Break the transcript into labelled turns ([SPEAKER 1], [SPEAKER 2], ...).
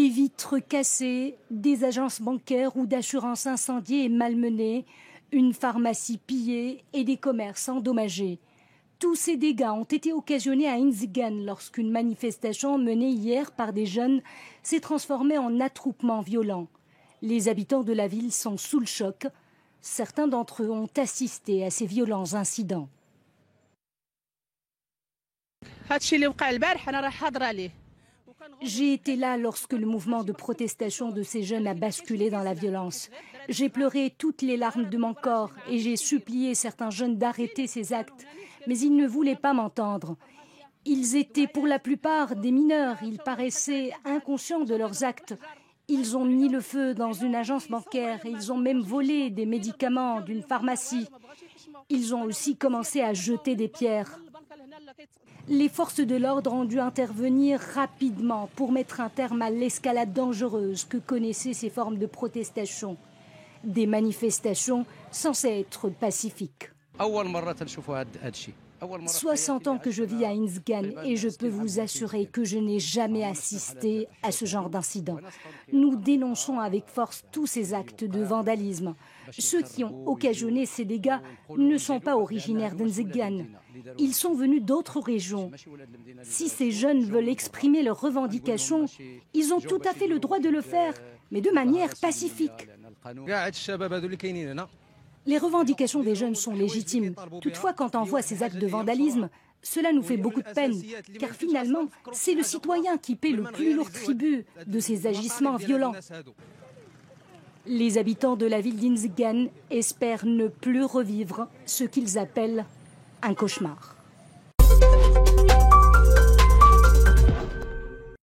[SPEAKER 1] Des vitres cassées, des agences bancaires ou d'assurance incendiées et malmenées, une pharmacie pillée et des commerces endommagés. Tous ces dégâts ont été occasionnés à Inzigane lorsqu'une manifestation menée hier par des jeunes s'est transformée en attroupement violent. Les habitants de la ville sont sous le choc. Certains d'entre eux ont assisté à ces violents incidents. J'ai été là lorsque le mouvement de protestation de ces jeunes a basculé dans la violence. J'ai pleuré toutes les larmes de mon corps et j'ai supplié certains jeunes d'arrêter ces actes. Mais ils ne voulaient pas m'entendre. Ils étaient pour la plupart des mineurs. Ils paraissaient inconscients de leurs actes. Ils ont mis le feu dans une agence bancaire. Ils ont même volé des médicaments d'une pharmacie. Ils ont aussi commencé à jeter des pierres. Les forces de l'ordre ont dû intervenir rapidement pour mettre un terme à l'escalade dangereuse que connaissaient ces formes de protestation. Des manifestations censées être pacifiques. 60 ans que je vis à Inzigane et je peux vous assurer que je n'ai jamais assisté à ce genre d'incident. Nous dénonçons avec force tous ces actes de vandalisme. Ceux qui ont occasionné ces dégâts ne sont pas originaires d'Inzigane. Ils sont venus d'autres régions. Si ces jeunes veulent exprimer leurs revendications, ils ont tout à fait le droit de le faire, mais de manière pacifique. Les revendications des jeunes sont légitimes. Toutefois, quand on voit ces actes de vandalisme, cela nous fait beaucoup de peine, car finalement, c'est le citoyen qui paie le plus lourd tribut de ces agissements violents. Les habitants de la ville d'Inzigane espèrent ne plus revivre ce qu'ils appellent un cauchemar.